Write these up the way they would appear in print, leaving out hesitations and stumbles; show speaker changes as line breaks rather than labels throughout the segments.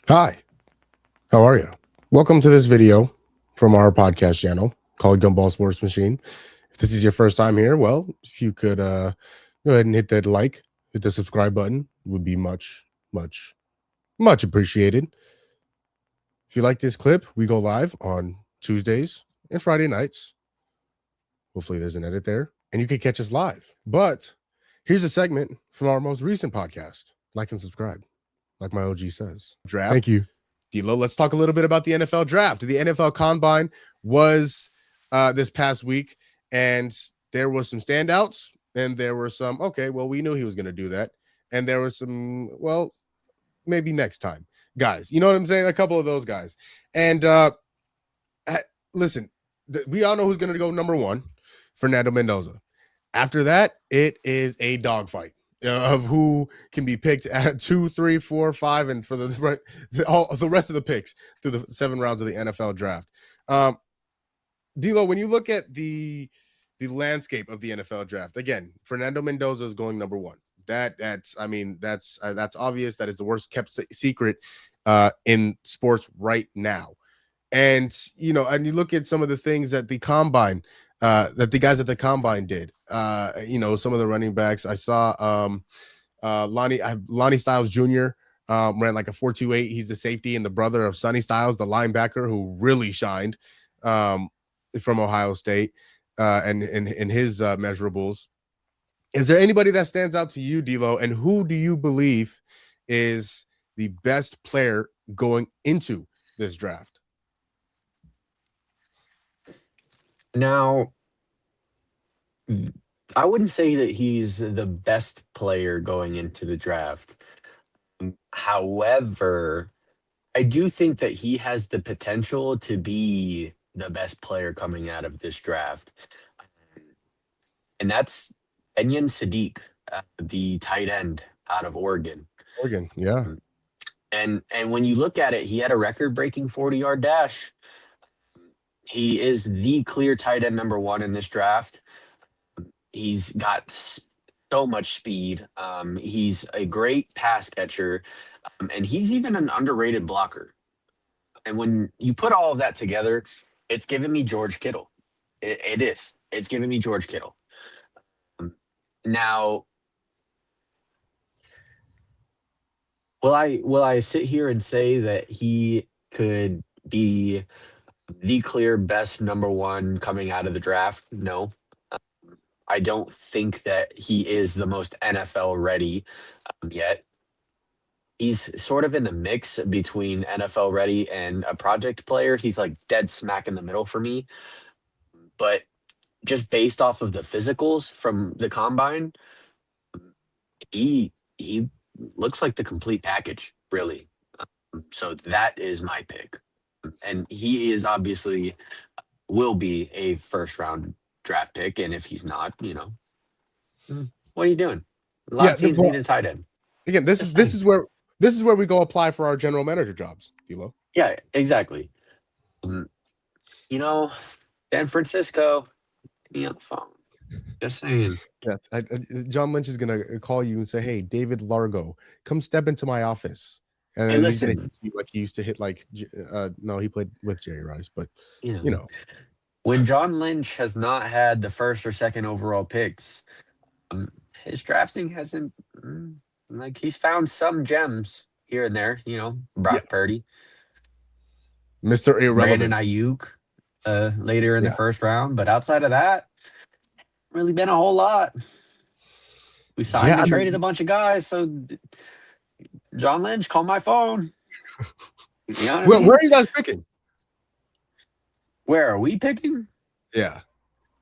Hi, how are you? Welcome to this video from our podcast channel called Gumball Sports Machine. If this is your first time here, well, if you could go ahead and hit that like, hit the subscribe button, it would be much appreciated. If you like this clip, we go live on Tuesdays and Friday nights. Hopefully there's an edit there, and you can catch us live. But here's a segment from our most recent podcast. Like and subscribe, like my OG says. Draft. Thank you. DLO, let's talk a little bit about the NFL draft. The NFL Combine was this past week, and there was some standouts, and there were some, okay, well, we knew he was going to do that. And there was some, well, maybe next time guys. You know what I'm saying? A couple of those guys. And listen, we all know who's going to go number one, Fernando Mendoza. After that, it is a dogfight of who can be picked at 2, 3, 4, 5, and for the rest of the picks through the 7 rounds of the NFL draft. D'Lo, when you look at the landscape of the NFL draft, again, Fernando Mendoza is going number one. That's obvious. That is the worst kept secret in sports right now. And you look at some of the things that the combine, that the guys at the combine did. Some of the running backs I saw. Lonnie Styles Jr. Ran like a 4.28. He's the safety and the brother of Sonny Styles, the linebacker who really shined from Ohio State and in his measurables. Is there anybody that stands out to you, D'Lo, and who do you believe is the best player going into this draft?
Now, I wouldn't say that he's the best player going into the draft. However, I do think that he has the potential to be the best player coming out of this draft. And that's Enyan Sadiq, the tight end out of Oregon.
Oregon, yeah.
And when you look at it, he had a record-breaking 40-yard dash. He is the clear tight end number one in this draft. He's got so much speed. He's a great pass catcher, and he's even an underrated blocker. And when you put all of that together, it's giving me George Kittle. It is. It's giving me George Kittle. Now, will I sit here and say that he could be the clear best number one coming out of the draft? No. I don't think that he is the most NFL ready yet. He's sort of in the mix between NFL ready and a project player. He's like dead smack in the middle for me. But just based off of the physicals from the combine, he looks like the complete package, really. So that is my pick. And he is obviously will be a first round draft pick. And if he's not, what are you doing? A lot of teams need a tight end.
Again, this is where we go apply for our general manager jobs, D'Lo.
Yeah, exactly. San Francisco, be on the phone. Just saying.
Yeah, John Lynch is gonna call you and say, "Hey, David Largo, come step into my office." And
Hey,
he's gonna
listen.
hit you like he used to hit no, he played with Jerry Rice, but
when John Lynch has not had the first or second overall picks, his drafting hasn't he's found some gems here and there. Brock Purdy,
Mr. Irrelevant,
Brandon Ayuk, later in the first round, but outside of that, really been a whole lot. We signed and traded a bunch of guys, so John Lynch, call my phone.
Where are you guys picking?
Where are we picking?
Yeah,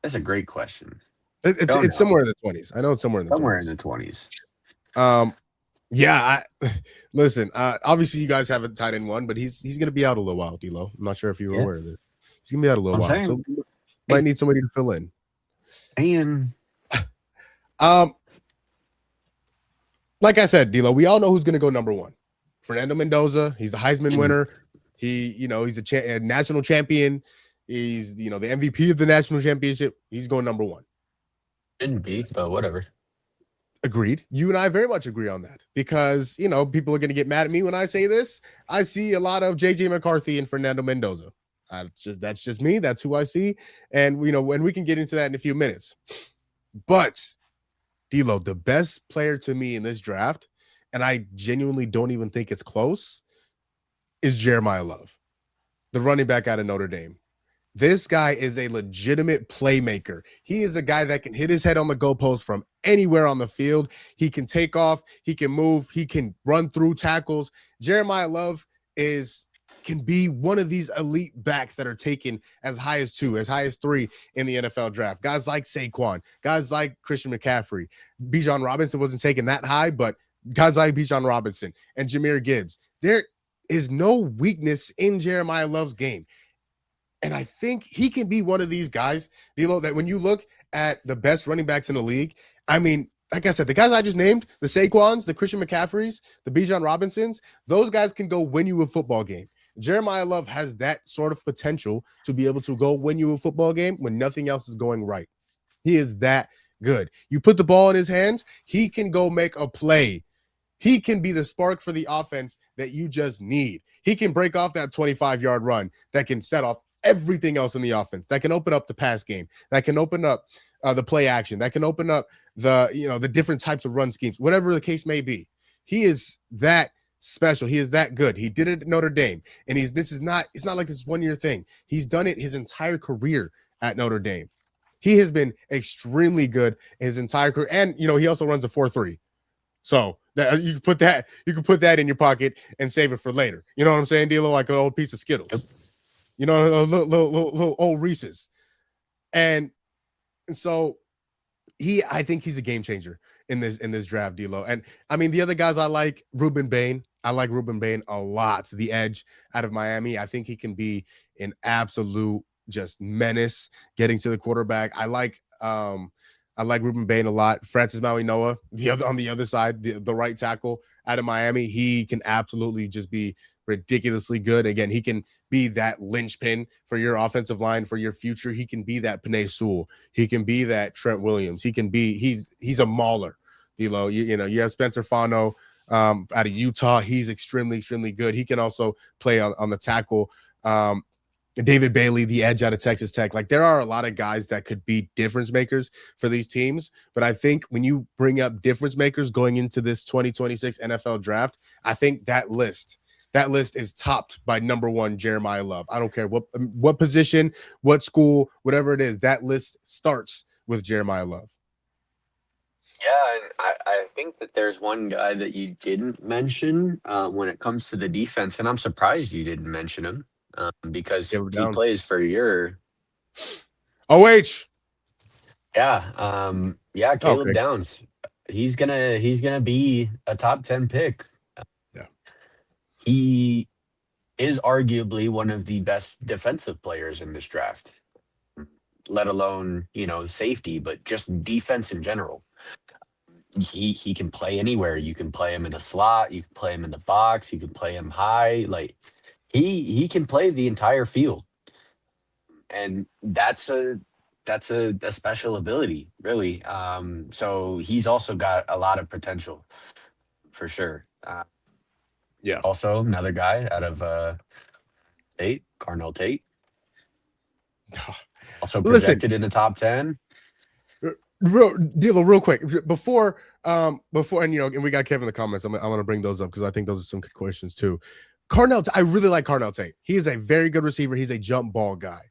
that's a great question.
It's somewhere in the 20s. I know it's somewhere in the
20s.
Listen. Obviously, you guys haven't tied in one, but he's going to be out a little while, D'Lo. I'm not sure if you were aware of this. He's going to be out a little while, so might need somebody to fill in.
And
like I said, D'Lo, we all know who's going to go number one. Fernando Mendoza. He's the Heisman winner. He's a national champion. He's the MVP of the national championship. He's going number one.
Shouldn't be, but whatever.
Agreed. You and I very much agree on that because, people are going to get mad at me when I say this. I see a lot of JJ McCarthy and Fernando Mendoza. That's just me. That's who I see. And, when we can get into that in a few minutes. But DLO, the best player to me in this draft, and I genuinely don't even think it's close, is Jeremiah Love, the running back out of Notre Dame. This guy is a legitimate playmaker. He is a guy that can hit his head on the goalpost from anywhere on the field. He can take off. He can move. He can run through tackles. Jeremiah Love can be one of these elite backs that are taken as high as 2, as high as 3 in the NFL draft. Guys like Saquon, guys like Christian McCaffrey. Bijan Robinson wasn't taken that high, but guys like Bijan Robinson and Jahmyr Gibbs. There is no weakness in Jeremiah Love's game. And I think he can be one of these guys, DLO, that when you look at the best running backs in the league, I mean, like I said, the guys I just named, the Saquons, the Christian McCaffreys, the Bijan Robinsons, those guys can go win you a football game. Jeremiah Love has that sort of potential to be able to go win you a football game when nothing else is going right. He is that good. You put the ball in his hands, he can go make a play. He can be the spark for the offense that you just need. He can break off that 25-yard run that can set off everything else in the offense, that can open up the pass game, that can open up the play action, that can open up the different types of run schemes, whatever the case may be. He is that special. He is that good. He did it at Notre Dame, and it's not like this 1-year thing. He's done it his entire career at Notre Dame. He has been extremely good his entire career, and he also runs a 4.3. So that you can put that in your pocket and save it for later. You know what I'm saying, DLO? Like an old piece of Skittles. Yep. A little old Reese's. And so I think he's a game changer in this draft, DLO. And I mean, the other guys I like, Ruben Bain. I like Ruben Bain a lot. The edge out of Miami. I think he can be an absolute just menace getting to the quarterback. I like Ruben Bain a lot. Francis Maui-Noah, on the other side, the right tackle out of Miami, he can absolutely just be ridiculously good. Again, he can be that linchpin for your offensive line for your future. He can be that Penei Sewell. He can be that Trent Williams. He's a mauler. You have Spencer Fano out of Utah. He's extremely, extremely good. He can also play on the tackle. David Bailey, the edge out of Texas Tech. Like, there are a lot of guys that could be difference makers for these teams. But I think when you bring up difference makers going into this 2026 NFL draft, I think that list is topped by number 1, Jeremiah Love. I don't care what position, what school, whatever it is, that list starts with Jeremiah Love.
Yeah, and I think that there's one guy that you didn't mention when it comes to the defense, and I'm surprised you didn't mention him. Because he plays for your
OH.
Yeah. Caleb Downs. He's gonna be a top 10 pick.
Yeah.
He is arguably one of the best defensive players in this draft, let alone, safety, but just defense in general. He can play anywhere. You can play him in a slot, you can play him in the box, you can play him high. Like, he can play the entire field, and that's a special ability, really. So he's also got a lot of potential, for sure.
Yeah.
Also, another guy out of Tate, Carnell Tate, also projected in the top 10.
Real quick before and we got Kevin in the comments. I want to bring those up because I think those are some good questions too. I really like Carnell Tate. He is a very good receiver. He's a jump ball guy.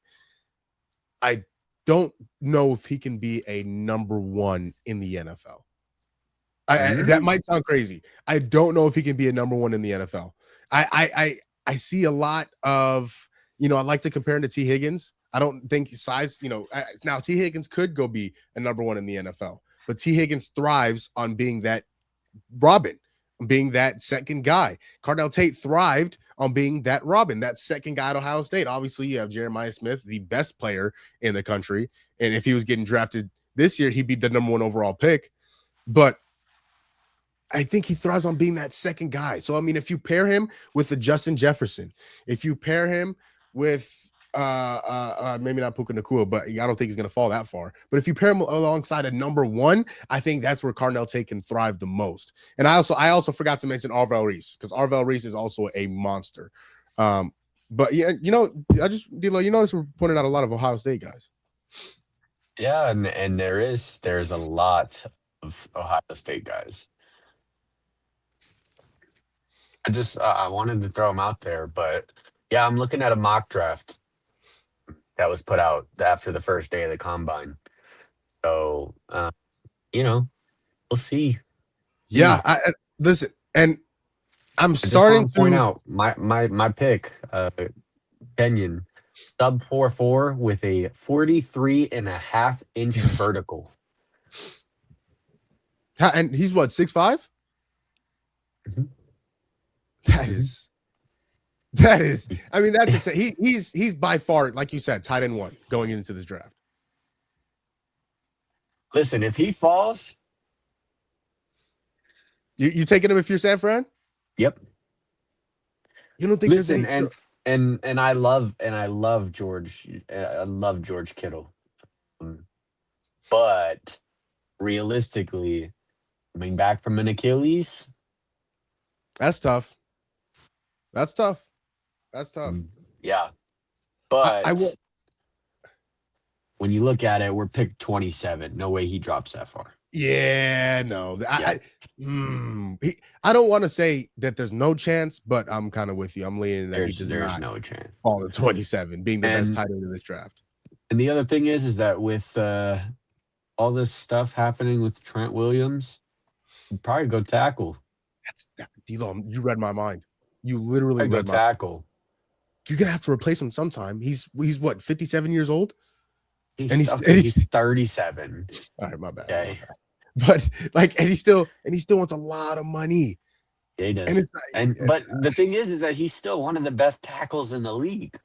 I don't know if he can be a number 1 in the NFL. That might sound crazy. I don't know if he can be a number 1 in the NFL. I see a lot of, I like to compare him to T. Higgins. I don't think his size, now T. Higgins could go be a number 1 in the NFL, but T. Higgins thrives on being that Robin, being that second guy. Carnell Tate thrived on being that Robin, that second guy at Ohio State. Obviously, you have Jeremiah Smith, the best player in the country. And if he was getting drafted this year, he'd be the number 1 overall pick. But I think he thrives on being that second guy. So, I mean, if you pair him with the Justin Jefferson, if you pair him with maybe not Puka Nakua, but I don't think he's going to fall that far. But if you pair him alongside a number one, I think that's where Carnell Tate can thrive the most. And I also forgot to mention Arvel Reese, because Arvel Reese is also a monster. But yeah, DLO, you notice we're pointing out a lot of Ohio State guys.
Yeah, and there's a lot of Ohio State guys. I wanted to throw them out there, but yeah, I'm looking at a mock draft that was put out after the first day of the combine. So, we'll see.
Yeah, listen, and I'm
I just
starting
want to point
to
out my pick, Kenyon, sub 4.4 with a 43.5-inch vertical.
and he's what, 6'5"?
Mhm.
That is that's insane. He's by far, like you said, tight end one going into this draft.
Listen, if he falls,
You taking him if you're San Fran?
yep.
You don't think
Listen,
there's
and I love George. I love George Kittle, but realistically, coming back from an Achilles,
that's tough. That's tough.
yeah. But
I will.
when you look at it, we're picked 27. No way he drops that far.
Yeah, no.
Yeah.
I don't want to say that there's no chance, but I'm kind of with you. I'm leaning that
There's
he does not
no chance.
fall to 27, being the best tight end in this draft.
And the other thing is that with all this stuff happening with Trent Williams, he'd probably go tackle.
D-Lo, you read my mind. You literally
Go
read my
tackle.
You're gonna have to replace him sometime. He's what, 57 years old?
He's 37.
All right, my bad.
Okay.
But and he still wants a lot of money.
Yeah, he does. But the thing is that he's still one of the best tackles in the league.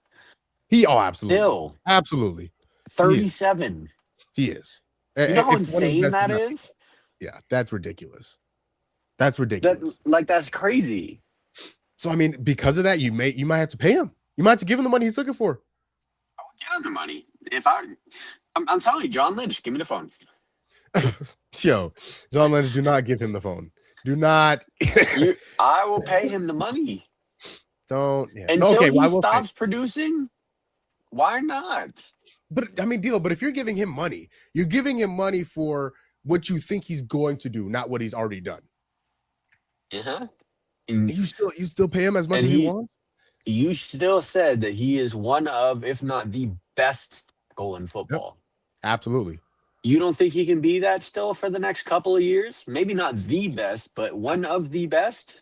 Absolutely.
Still.
Absolutely.
37.
He is.
You know how insane that is?
Yeah, that's ridiculous. That's ridiculous.
That's crazy.
So I mean, because of that, you might have to pay him. You might have to give him the money he's looking for.
I would give him the money. I'm telling you, John Lynch, give me the phone.
Yo, John Lynch, do not give him the phone. Do not.
I will pay him the money.
Don't. Yeah.
Until he stops producing, why not?
But I mean, D'Lo, but if you're giving him money, you're giving him money for what you think he's going to do, not what he's already done.
Uh-huh.
And you still pay him as much as he wants?
You still said that he is one of, if not the best tackle in football.
Yep. Absolutely.
You don't think he can be that still for the next couple of years? Maybe not the best, but one of the best?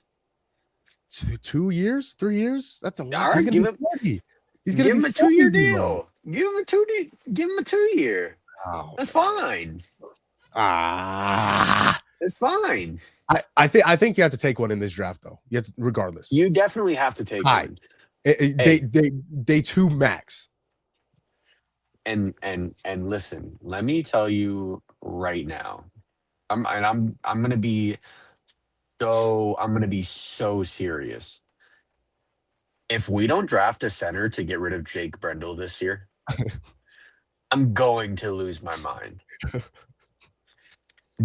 2 years? 3 years? That's a lot.
All right,
he's going to
give him a 2-year deal. Give him a 2-year.
Oh,
that's fine. It's fine.
I think you have to take one in this draft, though. Regardless.
You definitely have to take one.
Day 2 max.
And listen, let me tell you right now. I'm gonna be so serious. If we don't draft a center to get rid of Jake Brendel this year, I'm going to lose my mind.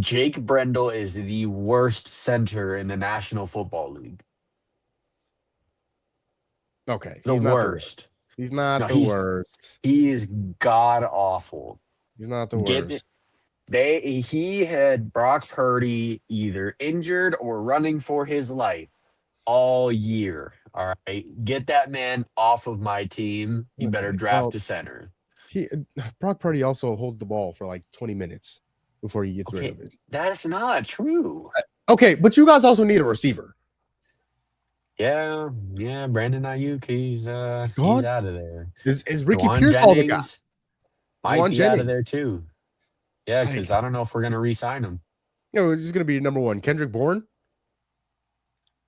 Jake Brendel is the worst center in the National Football League.
Okay.
The worst.
He's not the worst.
He is god awful.
He's not the worst.
He had Brock Purdy either injured or running for his life all year. All right. Get that man off of my team. You better draft a center.
Brock Purdy also holds the ball for like 20 minutes before he gets rid of it.
That's not true.
Okay, but you guys also need a receiver.
Yeah, Brandon Ayuk, he's out of there.
Is Ricky Pierce all the guy?
Might be out of there too. Yeah, because I don't know if we're gonna re-sign him.
It's just gonna be number one. Kendrick Bourne.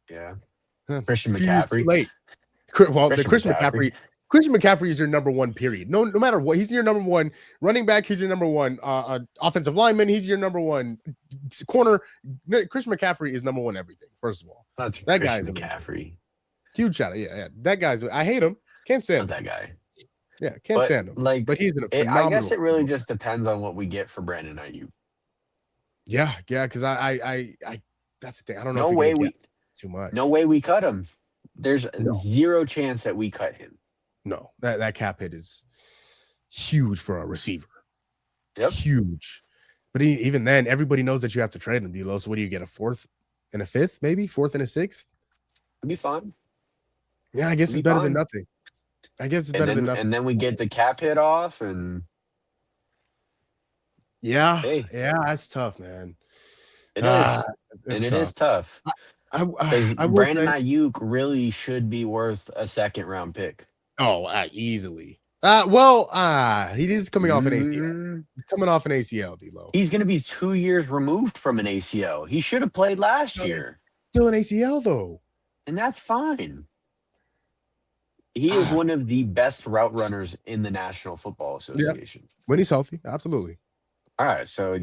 Yeah. Christian McCaffrey.
Late. Well, Christian McCaffrey is your number one, period. No matter what, he's your number one running back. He's your number one offensive lineman. He's your number one corner. Christian McCaffrey is number one everything. First of all,
that guy is McCaffrey.
Huge shout out. Yeah. That guy's. I hate him. Can't stand
that guy.
Yeah, can't
But
stand him.
like,
But he's in a
I guess
phenomenal.
it really just depends on what we get for Brandon Ayuk.
Yeah, because I that's the thing. I don't know if
No
you're gonna
way
get
we,
too
no
much.
way we cut him. There's
No,
zero chance that we cut him.
no, that cap hit is huge for a receiver.
Yep,
Huge. But even then, everybody knows that you have to trade him, D'Lo. So what do you get? A fourth and a fifth, maybe fourth and a sixth?
it'd be fine.
Yeah, I guess
It'd
it's
be
better than
fine.
nothing. I guess it's better than nothing.
And then we get the cap hit off, and
Yeah,
hey,
yeah, that's tough, man.
it
Ah,
is, and
it's
it is
tough.
tough because
I will
Brandon
say,
Ayuk really should be worth a second round pick.
oh, easily. He is coming off an ACL.
Mm,
He's coming off an ACL, D'Lo.
he's going to be 2 years removed from an ACL. He should have played last
No, it's
year,
still an ACL though.
and that's fine. He is
Ah,
one of the best route runners in the National Football
yeah,
Association.
when he's healthy, absolutely.
All right, so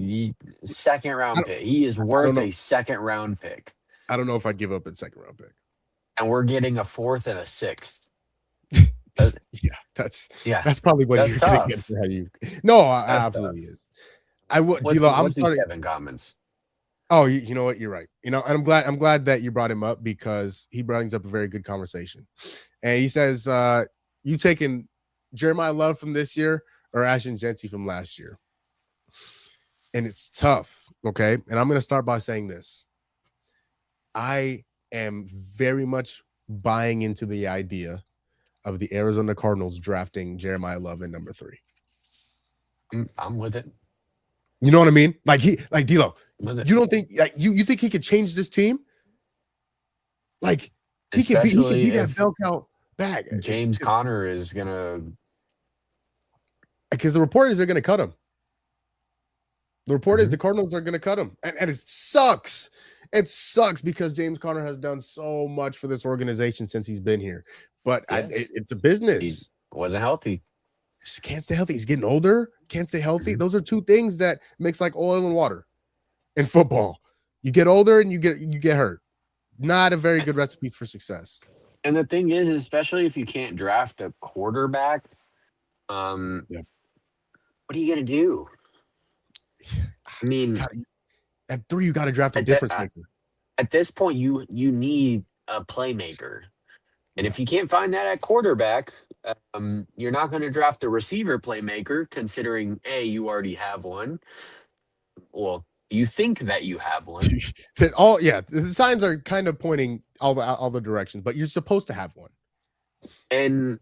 second
I
round
don't,
pick. He is
I don't
worth
know.
a second round pick,
I don't know if I'd give up a second round pick.
and we're getting a fourth and a sixth. Uh,
Yeah,
yeah,
that's probably what
that's
you're gonna get
tough.
for how you. No, I
That's tough.
absolutely is. I would, D'Lo. I'm
What's these
starting.
Kevin comments?
Oh, you know what? You're right. You know, and I'm glad that you brought him up because he brings up a very good conversation. And he says, you taking Jeremiah Love from this year or Ashton Genty from last year? And it's tough. Okay. And I'm gonna start by saying this. I am very much buying into the idea of the Arizona Cardinals drafting Jeremiah Love in number 3.
I'm with it.
You know what I mean? Like D'Lo,
I'm with it.
you don't think like you think he could change this team? Like he could be
Especially
that
if
bell cow back.
James Conner is gonna.
Because the report is they're gonna cut him. The report is
Mhm.
the Cardinals are gonna cut him. And it sucks. It sucks because James Conner has done so much for this organization since he's been here. But
Yes,
it's a
he
business.
wasn't healthy.
Just can't stay healthy. He's getting older. Can't stay healthy.
Mhm.
Those are two things that mix like oil and water in football. You get older and you get hurt. Not a very good recipe for success.
And the thing is, especially if you can't draft a quarterback,
Yeah.
what are you gonna do? I mean,
At 3, you got to draft a
at,
difference
the,
maker.
at this point, you need a playmaker, and
Yeah.
if you can't find that at quarterback, you're not going to draft a receiver playmaker. Considering you already have one. Well, you think that you have one,
The signs are kind of pointing all the directions, but you're supposed to have one.
and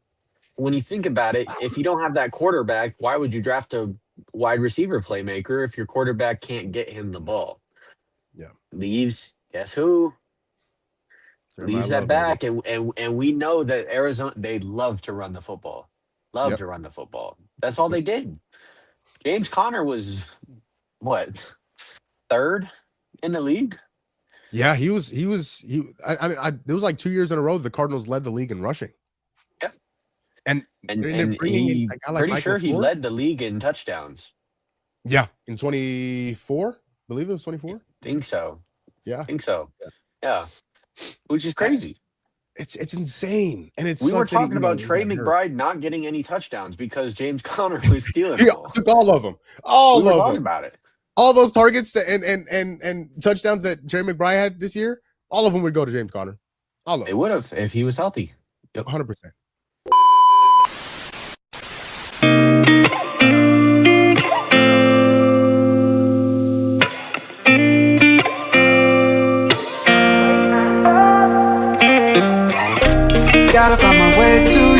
when you think about it, if you don't have that quarterback, why would you draft a wide receiver playmaker if your quarterback can't get him the ball?
Yeah.
Leaves, guess who? Leaves that back. And we know that Arizona, they love to run the football. Love to run the football. That's all they did. James Conner was what? Third in the league?
Yeah, he was. I mean, it was like 2 years in a row the Cardinals led the league in rushing.
Yeah.
And
And
bringing in
he
a guy like
pretty
Michael
sure he
Ford.
led the league in touchdowns.
Yeah, in 24, I believe it was 24.
Think so.
Yeah.
Think so. Yeah. Which is crazy.
It's insane. And
We were talking about Trey McBride not getting any touchdowns because James Conner was stealing
He
them all.
took all of them.
We were talking about it.
All those targets and touchdowns that Jerry McBride had this year, all of them would go to James Conner. All of
They
them.
would have if he was healthy. Yep.
100%.
Gotta find my way to